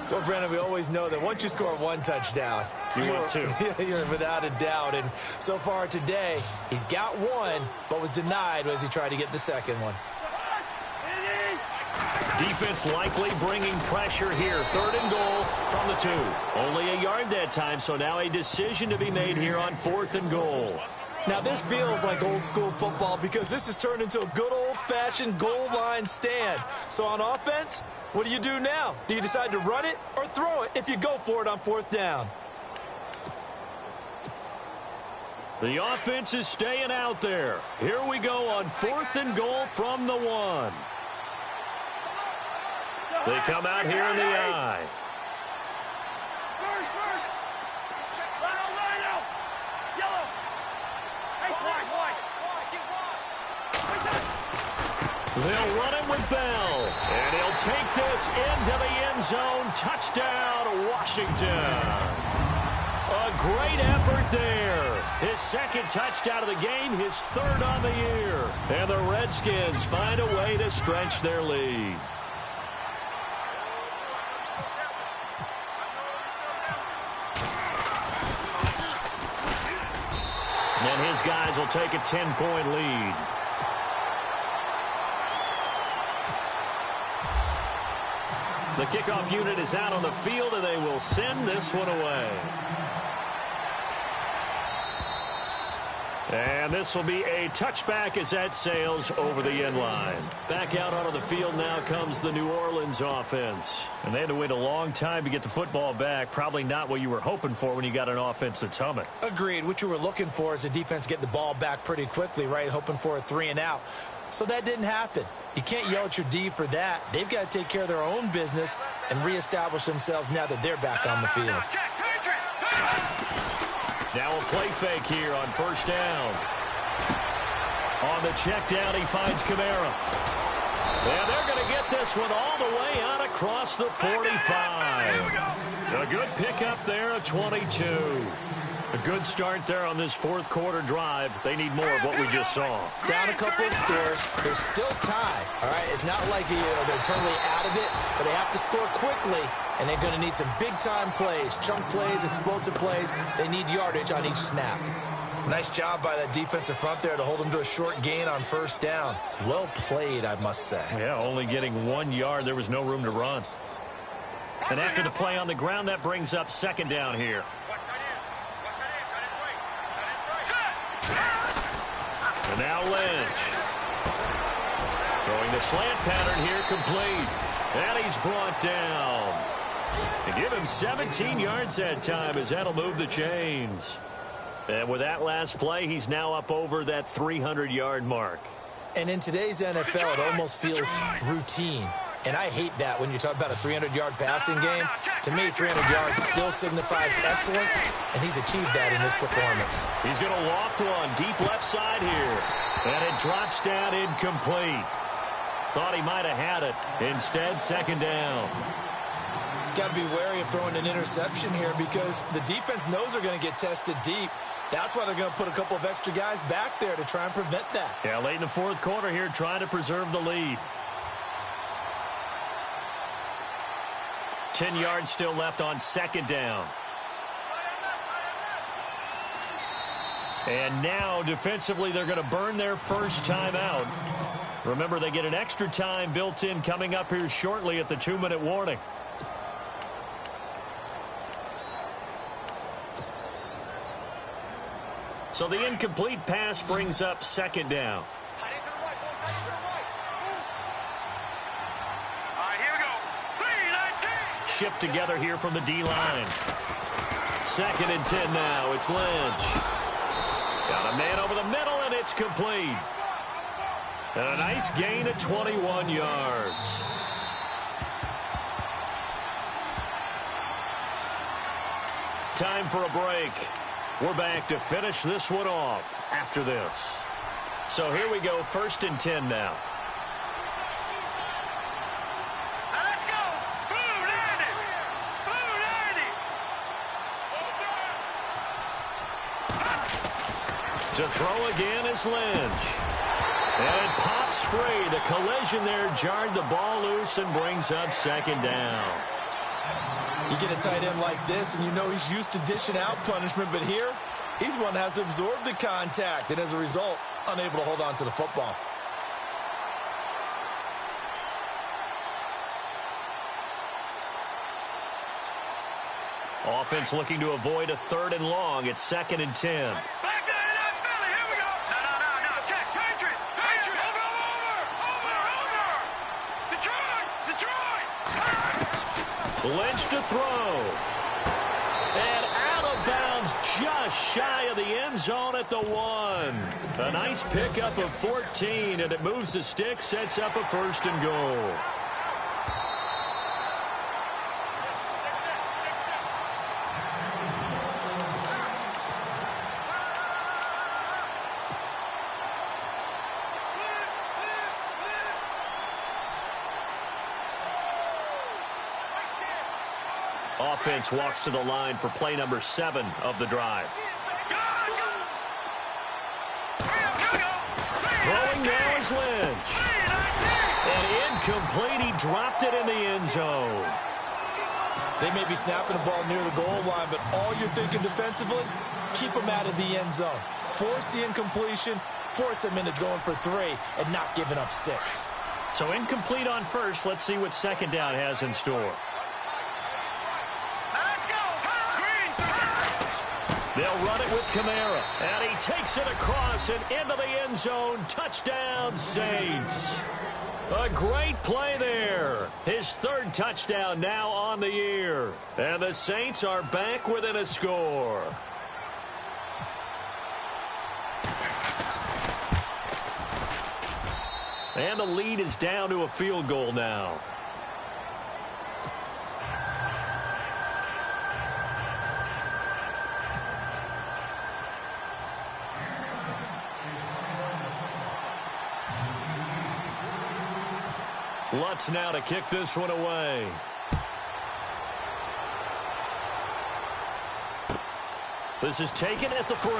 Well, Brandon, we always know that once you score 1 touchdown, you're 2. You're without a doubt. And so far today, he's got 1, but was denied as he tried to get the second one. Defense likely bringing pressure here. Third and goal from the 2. Only a yard that time, so now a decision to be made here on 4th and goal. Now, this feels like old-school football because this has turned into a good old-fashioned goal line stand. So on offense, what do you do now? Do you decide to run it or throw it if you go for it on 4th down? The offense is staying out there. Here we go on 4th and goal from the 1. They come out here in the I. They'll run him with Bell. And he'll take this into the end zone. Touchdown, Washington. A great effort there. His second touchdown of the game, his 3rd on the year. And the Redskins find a way to stretch their lead. And his guys will take a 10-point lead. The kickoff unit is out on the field, and they will send this one away. And this will be a touchback as that sails over the end line. Back out onto the field now comes the New Orleans offense. And they had to wait a long time to get the football back. Probably not what you were hoping for when you got an offense that's humming. Agreed. What you were looking for is the defense get the ball back pretty quickly, right? Hoping for a 3 and out. So that didn't happen. You can't yell at your D for that. They've got to take care of their own business and reestablish themselves now that they're back on the field. Now a play fake here on 1st down. On the check down, he finds Kamara. And they're going to get this one all the way out across the 45. A good pickup there of 22. A good start there on this 4th quarter drive. They need more of what we just saw. Down a couple of scores. There's still time. All right, it's not like they're totally out of it, but they have to score quickly, and they're going to need some big-time plays, chunk plays, explosive plays. They need yardage on each snap. Nice job by that defensive front there to hold them to a short gain on 1st down. Well played, I must say. Yeah, only getting 1 yard. There was no room to run. And after the play on the ground, that brings up 2nd down here. And now Lynch. Throwing the slant pattern here complete. And he's brought down. And give him 17 yards that time as that'll move the chains. And with that last play, he's now up over that 300-yard mark. And in today's NFL, it almost feels routine. And I hate that when you talk about a 300-yard passing game. To me, 300 yards still signifies excellence, and he's achieved that in this performance. He's going to loft one deep left side here. And it drops down incomplete. Thought he might have had it. Instead, second down. Got to be wary of throwing an interception here because the defense knows they're going to get tested deep. That's why they're going to put a couple of extra guys back there to try and prevent that. Yeah, late in the fourth quarter here, trying to preserve the lead. 10 yards still left on second down. And now, defensively, they're going to burn their first timeout. Remember, they get an extra time built in coming up here shortly at the 2-minute warning. So the incomplete pass brings up second down. Shift together here from the D-line. Second and 10 now. It's Lynch. Got a man over the middle, and it's complete. And a nice gain of 21 yards. Time for a break. We're back to finish this one off after this. So here we go, first and 10 now. Let's go. Blue 90. Blue 90. To throw again is Lynch. And it pops free. The collision there jarred the ball loose and brings up second down. You get a tight end like this, and you know he's used to dishing out punishment, but here, he's one that has to absorb the contact, and as a result, unable to hold on to the football. Offense looking to avoid a third and long. It's second and 10. Back there in that Philly. Here we go. No. Check. Patriot. Over. Detroit. Lynch to throw. And out of bounds just shy of the end zone at the 1. A nice pickup of 14, and it moves the stick, sets up a first and goal. Offense walks to the line for play number 7 of the drive. Throwing now is Lynch. And incomplete. He dropped it in the end zone. They may be snapping the ball near the goal line, but all you're thinking defensively, keep them out of the end zone. Force the incompletion, force them into going for 3, and not giving up 6. So incomplete on first. Let's see what second down has in store. They'll run it with Kamara. And he takes it across and into the end zone. Touchdown, Saints. A great play there. His 3rd touchdown now on the year. And the Saints are back within a score. And the lead is down to a field goal now. Lutz now to kick this one away. This is taken at the 3.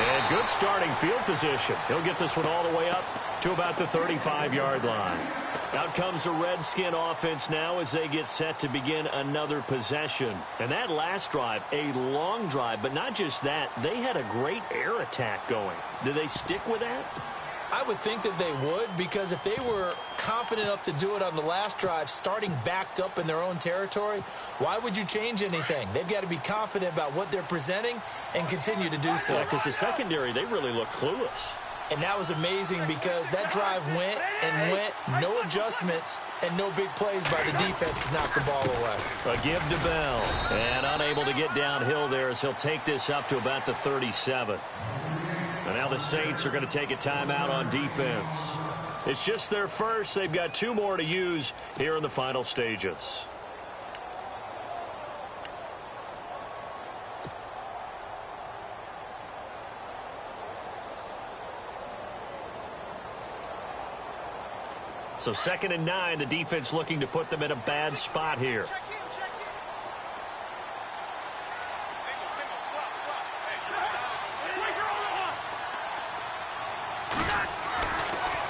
And good starting field position. He'll get this one all the way up to about the 35-yard line. Out comes the Redskin offense now as they get set to begin another possession. And that last drive, a long drive, but not just that, they had a great air attack going. Do they stick with that? I would think that they would, because if they were confident enough to do it on the last drive, starting backed up in their own territory, why would you change anything? They've got to be confident about what they're presenting and continue to do so. Yeah, because the secondary, they really look clueless. And that was amazing because that drive went and went, no adjustments, and no big plays by the defense to knock the ball away. A give to Bell, and unable to get downhill there as he'll take this up to about the 37. And now the Saints are going to take a timeout on defense. It's just their first. They've got 2 more to use here in the final stages. So 2nd and 9, the defense looking to put them in a bad spot here.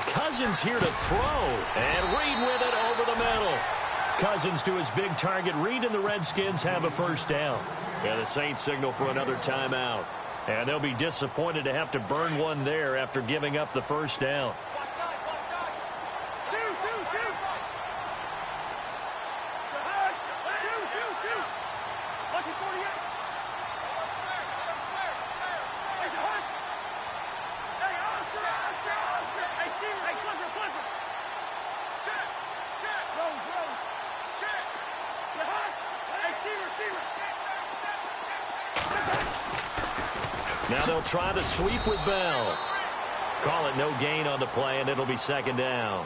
Cousins here to throw, and Reed with it over the middle. Cousins to his big target. Reed and the Redskins have a first down. Yeah, the Saints signal for another timeout. And they'll be disappointed to have to burn one there after giving up the first down. Now they'll try the sweep with Bell. Call it no gain on the play, and it'll be 2nd down.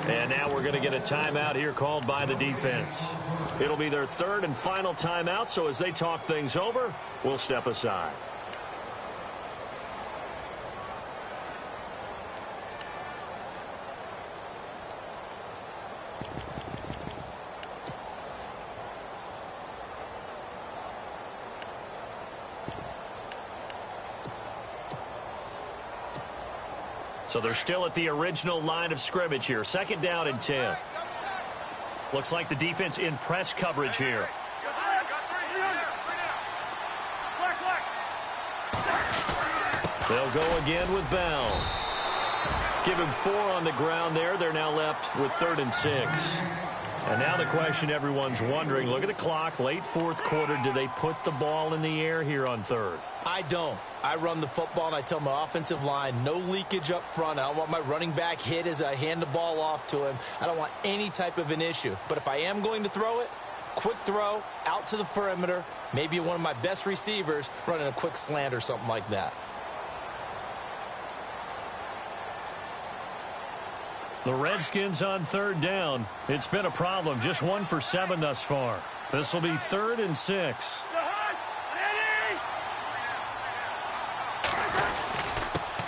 And now we're going to get a timeout here called by the defense. It'll be their 3rd and final timeout, so as they talk things over, we'll step aside. So they're still at the original line of scrimmage here. 2nd down and 10. Looks like the defense in press coverage here. They'll go again with Bell. Give him 4 on the ground there. They're now left with 3rd and 6. And now the question everyone's wondering, look at the clock, late 4th quarter. Do they put the ball in the air here on 3rd? I don't. I run the football, and I tell my offensive line, no leakage up front. I don't want my running back hit as I hand the ball off to him. I don't want any type of an issue. But if I am going to throw it, quick throw, out to the perimeter, maybe one of my best receivers running a quick slant or something like that. The Redskins on 3rd down. It's been a problem. Just 1 for 7 thus far. This will be 3rd and 6.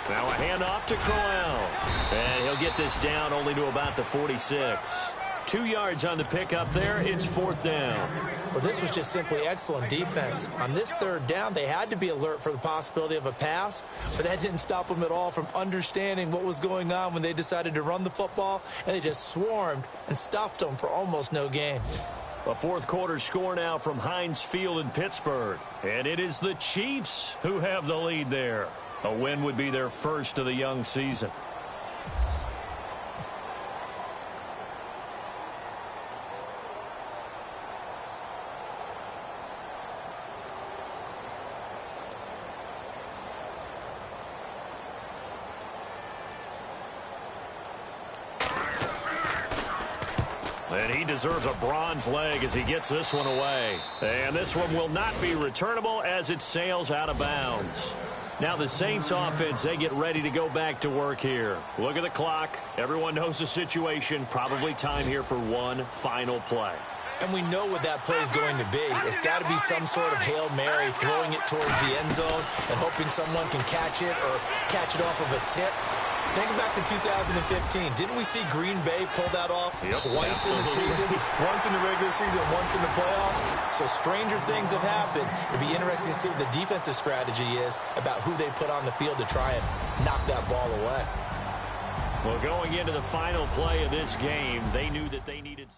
Now a handoff to Crowell. And he'll get this down only to about the 46. 2 yards on the pickup there. It's 4th down. Well, this was just simply excellent defense. On this 3rd down, they had to be alert for the possibility of a pass, but that didn't stop them at all from understanding what was going on when they decided to run the football, and they just swarmed and stuffed them for almost no gain. A 4th quarter score now from Heinz Field in Pittsburgh, and it is the Chiefs who have the lead there. A win would be their first of the young season. And he deserves a bronze leg as he gets this one away. And this one will not be returnable as it sails out of bounds. Now the Saints offense, they get ready to go back to work here. Look at the clock. Everyone knows the situation. Probably time here for one final play. And we know what that play is going to be. It's got to be some sort of Hail Mary, throwing it towards the end zone and hoping someone can catch it or catch it off of a tip. Think back to 2015. Didn't we see Green Bay pull that off twice in the season? Once in the regular season, once in the playoffs. So stranger things have happened. It'd be interesting to see what the defensive strategy is about who they put on the field to try and knock that ball away. Well, going into the final play of this game, they knew that they needed...